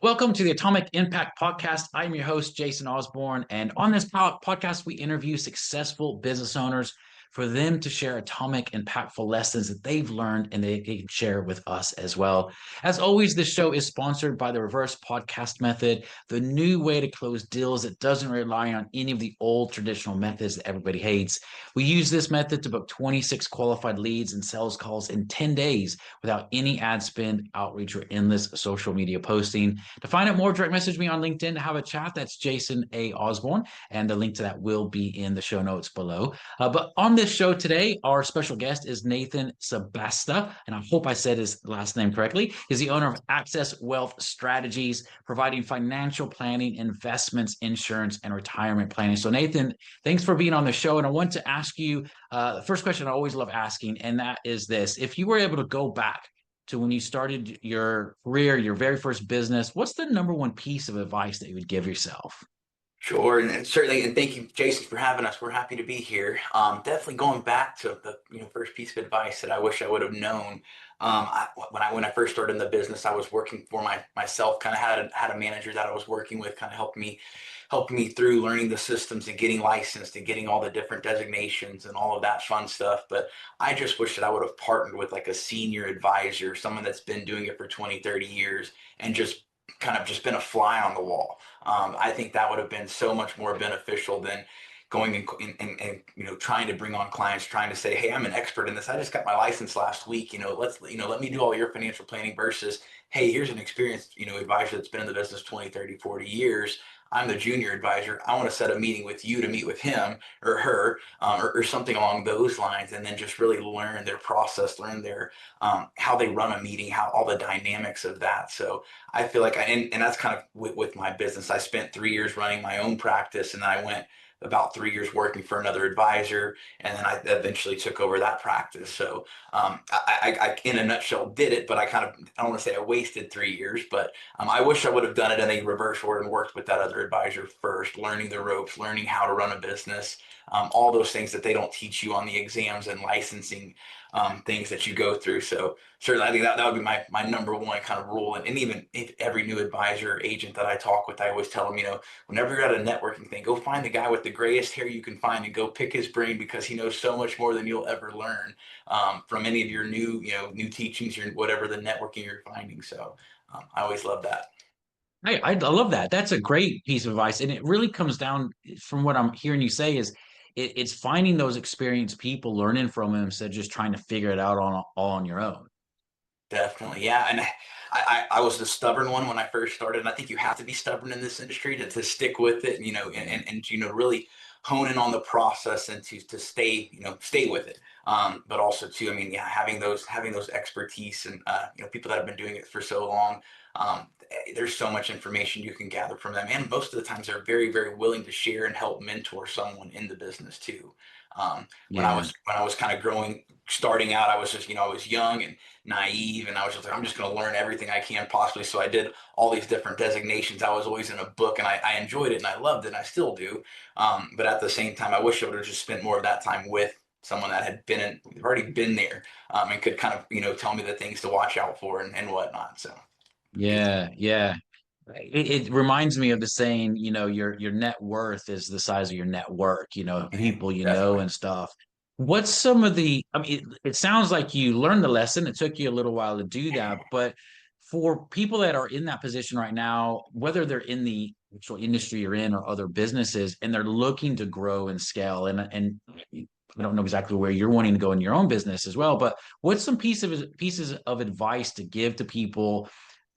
Welcome to the Atomic Impact Podcast. I'm your host, Jason Osborn. And on this podcast, we interview successful business owners for them to share atomic, impactful lessons that they've learned and they can share with us as well. As always, this show is sponsored by the reverse podcast method, the new way to close deals that doesn't rely on any of the old traditional methods that everybody hates. We use this method to book 26 qualified leads and sales calls in 10 days without any ad spend, outreach, or endless social media posting. To find out more, direct message me on LinkedIn to have a chat. That's Jason A. Osborn, and the link to that will be in the show notes below. But on this show today, our special guest is Nathan Sebesta, and I hope I said his last name correctly. He's the owner of Access Wealth Strategies, providing financial planning, investments, insurance, and retirement planning. So, Nathan, thanks for being on the show. And I want to ask you the first question I always love asking, and that is this: if you were able to go back to when you started your career, your very first business, what's the number one piece of advice that you would give yourself? Sure, and certainly, and thank you, Jason, for having us. We're happy to be here. Definitely going back to the first piece of advice that I wish I would have known. When I first started in the business, I was working for myself. Kind of had a manager that I was working with, kind of helped me through learning the systems and getting licensed and getting all the different designations and all of that fun stuff. But I just wish that I would have partnered with like a senior advisor, someone that's been doing it for 20, 30 years, and just been a fly on the wall. I think that would have been so much more beneficial than going and trying to bring on clients, trying to say, hey, I'm an expert in this. I just got my license last week. Let me do all your financial planning versus, hey, here's an experienced, advisor that's been in the business 20, 30, 40 years. I'm the junior advisor. I want to set a meeting with you to meet with him or her, or something along those lines, and then just really learn their process, learn their how they run a meeting, how all the dynamics of that. So I feel like and that's kind of with my business. I spent 3 years running my own practice, and then I went about 3 years working for another advisor, and then I eventually took over that practice. So I in a nutshell, did it, but I don't want to say I wasted 3 years, but I wish I would have done it in a reverse order and worked with that other advisor first, learning the ropes, learning how to run a business, all those things that they don't teach you on the exams and licensing things that you go through. So certainly, I think that would be my number one kind of rule. And even if every new advisor or agent that I talk with, I always tell them, whenever you're at a networking thing, go find the guy with the grayest hair you can find and go pick his brain, because he knows so much more than you'll ever learn from any of your new teachings or whatever the networking you're finding. So I always love that. I love that. That's a great piece of advice. And it really comes down from what I'm hearing you say is it's finding those experienced people, learning from them instead of just trying to figure it out all on your own. Definitely, yeah. And I was the stubborn one when I first started, and I think you have to be stubborn in this industry to stick with it, and really hone in on the process and to stay with it. But also too, I mean, yeah, having those expertise and people that have been doing it for so long. There's so much information you can gather from them, and most of the times they're very, very willing to share and help mentor someone in the business too. Yeah. When I was kind of starting out, I was just, I was young and naive, and I was just like, I'm just going to learn everything I can possibly. So I did all these different designations. I was always in a book, and I enjoyed it and I loved it, and I still do. But at the same time, I wish I would have just spent more of that time with someone that had already been there, and could kind of, tell me the things to watch out for and whatnot. So Yeah. Yeah. It reminds me of the saying, your net worth is the size of your network, people definitely. and stuff. What's some of I mean, it sounds like you learned the lesson. It took you a little while to do that, but for people that are in that position right now, whether they're in the actual industry you're in or other businesses, and they're looking to grow and scale, and I don't know exactly where you're wanting to go in your own business as well, but what's some pieces of advice to give to people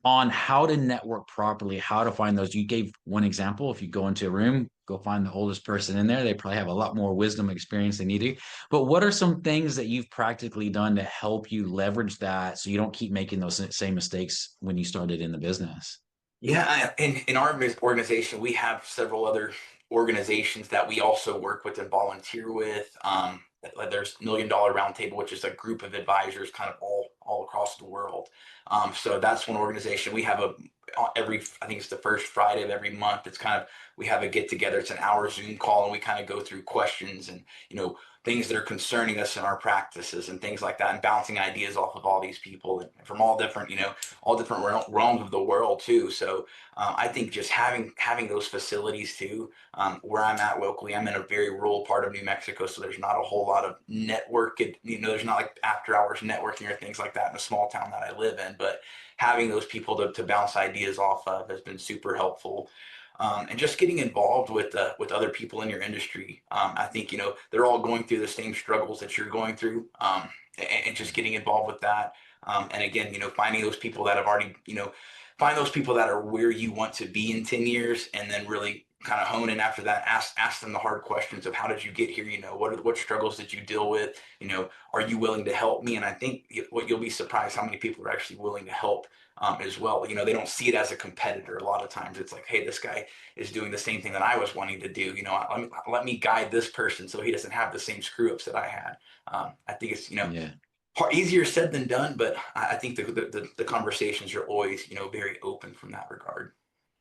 on how to network properly, how to find those? You gave one example. If you go into a room, go find the oldest person in there. They probably have a lot more wisdom experience than you do. But what are some things that you've practically done to help you leverage that so you don't keep making those same mistakes when you started in the business? Yeah, in our organization, we have several other organizations that we also work with and volunteer with. Like there's $1 Million Roundtable, which is a group of advisors kind of all across the world. So that's one organization. We have I think it's the first Friday of every month. It's kind of we have a get together. It's an hour Zoom call, and we kind of go through questions and, things that are concerning us in our practices and things like that, and bouncing ideas off of all these people and from all different realms of the world too. So I think just having those facilities too, where I'm at locally, I'm in a very rural part of New Mexico, so there's not a whole lot of network. There's not like after hours networking or things like that in a small town that I live in, but having those people to bounce ideas off of has been super helpful. And just getting involved with other people in your industry. I think, they're all going through the same struggles that you're going through, and just getting involved with that. And again, finding those people that have already, find those people that are where you want to be in 10 years, and then really kind of hone in after that. Ask them the hard questions of how did you get here? What struggles did you deal with? Are you willing to help me? And I think what you'll be surprised how many people are actually willing to help, as well. They don't see it as a competitor. A lot of times it's like, hey, this guy is doing the same thing that I was wanting to do. Let me guide this person so he doesn't have the same screw ups that I had. I think it's, Yeah. easier said than done, but I think the conversations are always, very open from that regard.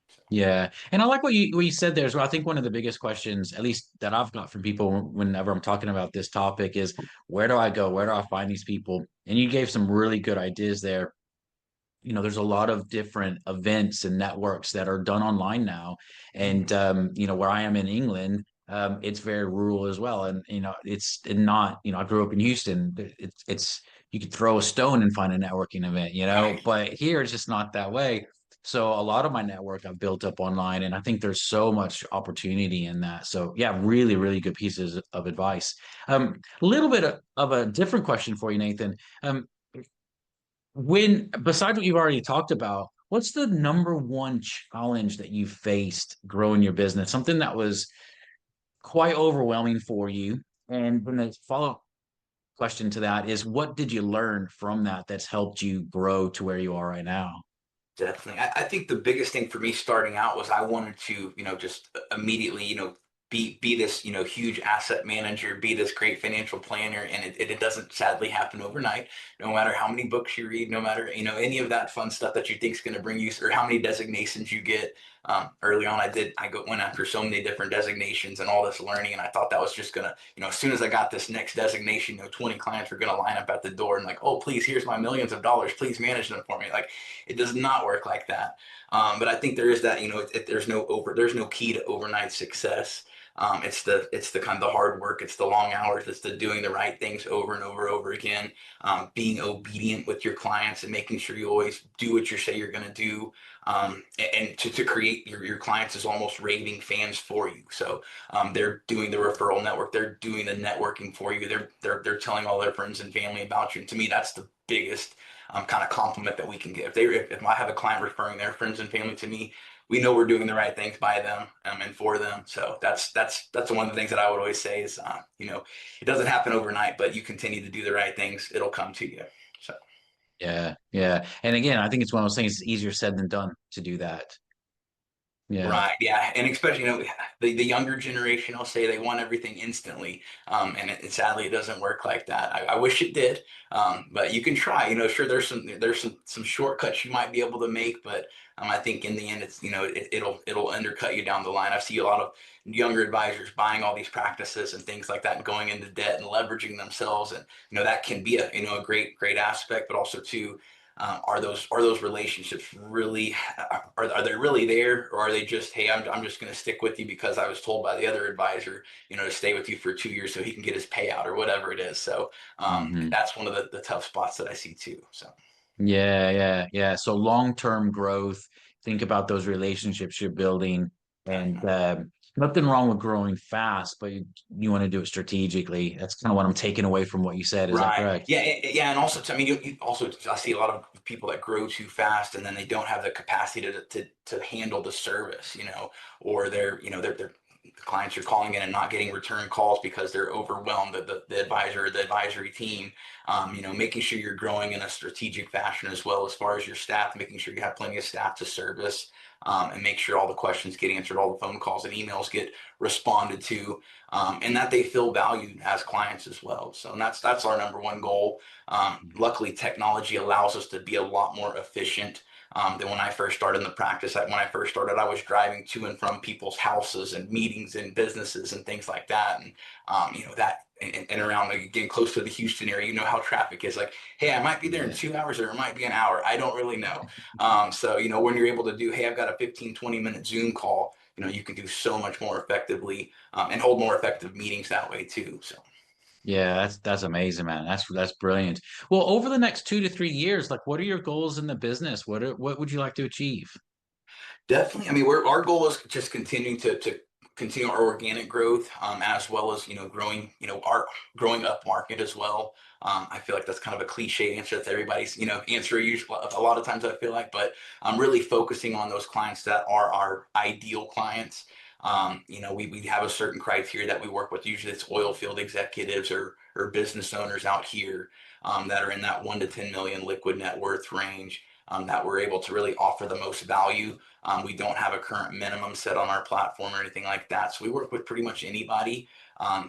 So, Yeah. And I like what you said there as well. I think one of the biggest questions, at least that I've got from people whenever I'm talking about this topic, is where do I go? Where do I find these people? And you gave some really good ideas there. There's a lot of different events and networks that are done online now. And, mhm. where I am in England, it's very rural as well. And, it's not, I grew up in Houston. You could throw a stone and find a networking event, Right. but here it's just not that way. So a lot of my network I've built up online, and I think there's so much opportunity in that. So yeah, really, really good pieces of advice. A little bit of a different question for you, Nathan. When besides what you've already talked about, what's the number one challenge that you faced growing your business? Something that was quite overwhelming for you. And then the follow-up question to that is, what did you learn from that that's helped you grow to where you are right now? Definitely. I think the biggest thing for me starting out was I wanted to, just immediately, be this, huge asset manager, be this great financial planner. And it doesn't sadly happen overnight. No matter how many books you read, no matter, any of that fun stuff that you think is going to bring you, or how many designations you get. Early on, went after so many different designations and all this learning. And I thought that was just going to, as soon as I got this next designation, 20 clients were going to line up at the door and like, oh, please, here's my millions of dollars. Please manage them for me. Like, it does not work like that. But I think there is that, there's no key to overnight success. It's the kind of the hard work, it's the long hours, it's the doing the right things over and over again, being obedient with your clients and making sure you always do what you say you're going to do, and to create your clients as almost raving fans for you. So they're doing the referral network, they're doing the networking for you, they're telling all their friends and family about you. And to me, that's the biggest kind of compliment that we can give. If I have a client referring their friends and family to me, we know we're doing the right things by them, and for them. So that's one of the things that I would always say is, it doesn't happen overnight, but you continue to do the right things, it'll come to you. So. Yeah, yeah. And again, I think it's one of those things, it's easier said than done to do that. Yeah. Right. Yeah. And especially, the younger generation, I'll say they want everything instantly. And sadly, it doesn't work like that. I wish it did. But you can try, sure, there's some shortcuts you might be able to make, but I think in the end, it's, it'll undercut you down the line. I see a lot of younger advisors buying all these practices and things like that and going into debt and leveraging themselves. And, that can be a great aspect, but also too, are those relationships really, are they really there, or are they just, hey, I'm just going to stick with you because I was told by the other advisor, to stay with you for 2 years so he can get his payout or whatever it is. So Hmm. that's one of the tough spots that I see too. So. Yeah, yeah, yeah. So long-term growth, think about those relationships you're building, and Definitely. nothing wrong with growing fast, but you want to do it strategically. That's kind of what I'm taking away from what you said. Is that Right. correct? Yeah. Yeah. And also, I mean, you also, I see a lot of people that grow too fast and then they don't have the capacity to handle the service, or the clients are calling in and not getting return calls because they're overwhelmed. The advisor, the advisory team, making sure you're growing in a strategic fashion as well as far as your staff, making sure you have plenty of staff to service, and make sure all the questions get answered, all the phone calls and emails get responded to, and that they feel valued as clients as well. So, and that's our number one goal. Luckily, technology allows us to be a lot more efficient, than when I first started in the practice. When I first started, I was driving to and from people's houses and meetings and businesses and things like that. And, that and around, like, getting close to the Houston area, how traffic is. Like, hey, I might be there in Yeah. 2 hours or it might be an hour. I don't really know. So, when you're able to do, hey, I've got a 15, 20-minute Zoom call, you can do so much more effectively, and hold more effective meetings that way too. So. Yeah, that's amazing, man. That's brilliant. Well, over the next 2 to 3 years, like, what are your goals in the business? What would you like to achieve? Definitely. I mean, our goal is just continuing to continue our organic growth, as well as, growing, our growing up market as well. I feel like that's kind of a cliche answer that everybody's, answer usually a lot of times, I feel like, but I'm really focusing on those clients that are our ideal clients. We have a certain criteria that we work with. Usually it's oil field executives or business owners out here, that are in that 1 to 10 million liquid net worth range, that we're able to really offer the most value. We don't have a current minimum set on our platform or anything like that. So we work with pretty much anybody,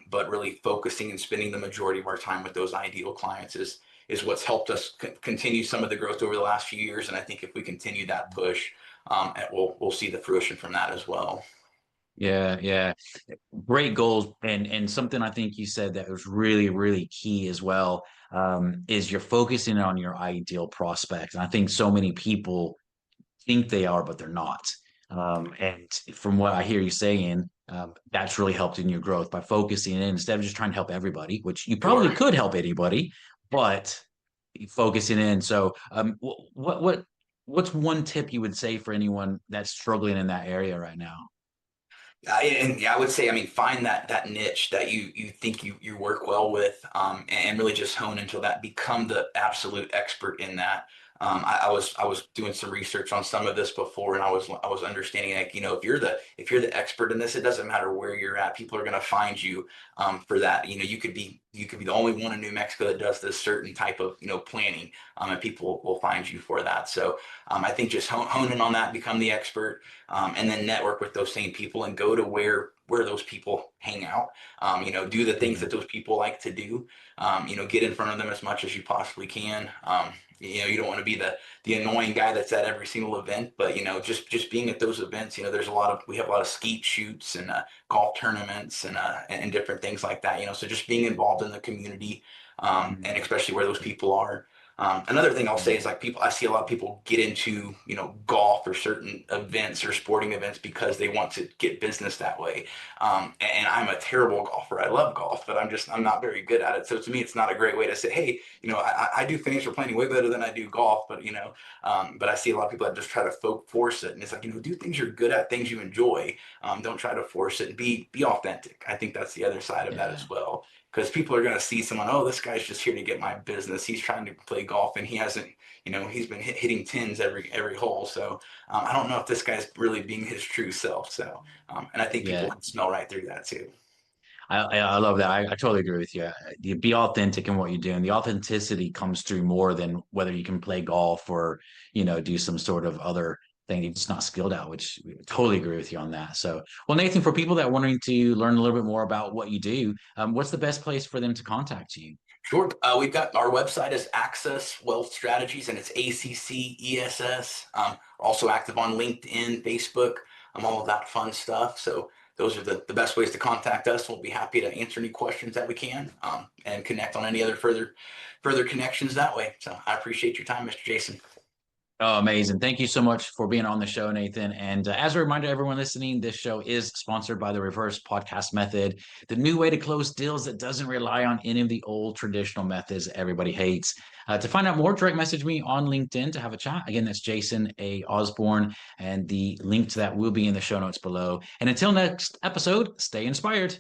but really focusing and spending the majority of our time with those ideal clients is what's helped us continue some of the growth over the last few years. And I think if we continue that push, we'll see the fruition from that as well. Yeah, yeah. Great goals. And something I think you said that was really, really key as well, is you're focusing on your ideal prospect. And I think so many people think they are, but they're not. And from what I hear you saying, that's really helped in your growth by focusing in instead of just trying to help everybody, which you probably Sure. could help anybody, but focusing in. So, what's one tip you would say for anyone that's struggling in that area right now? And yeah, I would say, I mean, find that niche that you think you work well with, and really just hone until that, become the absolute expert in that. I was doing some research on some of this before, and I was understanding, like, if you're the expert in this, it doesn't matter where you're at, people are going to find you, for that. You could be the only one in New Mexico that does this certain type of, planning, and people will find you for that. So, I think just hone in on that, become the expert, and then network with those same people and go to where those people hang out. Do the things Mhm. that those people like to do. Get in front of them as much as you possibly can. You don't want to be the annoying guy that's at every single event, but, just being at those events. We have a lot of skeet shoots and, golf tournaments and different things like that. So just being involved in the community, and Mhm. especially where those people are. Another thing I'll say is, like, I see a lot of people get into, golf or certain events or sporting events because they want to get business that way. And I'm a terrible golfer. I love golf, but I'm not very good at it. So to me, it's not a great way to say, hey, I do financial planning way better than I do golf, but I see a lot of people that just try to force it. And it's like, do things you're good at, things you enjoy. Don't try to force it, and be authentic. I think that's the other side of that Yeah. as well, because people are going to see someone, oh, this guy's just here to get my business. He's trying to play golf and he hasn't, he's been hitting tins every hole. So, I don't know if this guy's really being his true self. So, and I think people Yeah. can smell right through that too. I love that. I totally agree with you. You be authentic in what you're doing. The authenticity comes through more than whether you can play golf or, do some sort of other thing you're just not skilled at, which we totally agree with you on that. So, well, Nathan, for people that are wanting to learn a little bit more about what you do, what's the best place for them to contact you? Sure. We've got our website is Access Wealth Strategies, and it's ACCESS. We're also active on LinkedIn, Facebook, all of that fun stuff. So those are the best ways to contact us. We'll be happy to answer any questions that we can, and connect on any other further connections that way. So I appreciate your time, Mr. Jason. Oh, amazing. Thank you so much for being on the show, Nathan. And as a reminder, everyone listening, this show is sponsored by the reverse podcast method, the new way to close deals that doesn't rely on any of the old traditional methods that everybody hates. To find out more, direct message me on LinkedIn to have a chat. Again, that's Jason A. Osborn, and the link to that will be in the show notes below. And until next episode, stay inspired.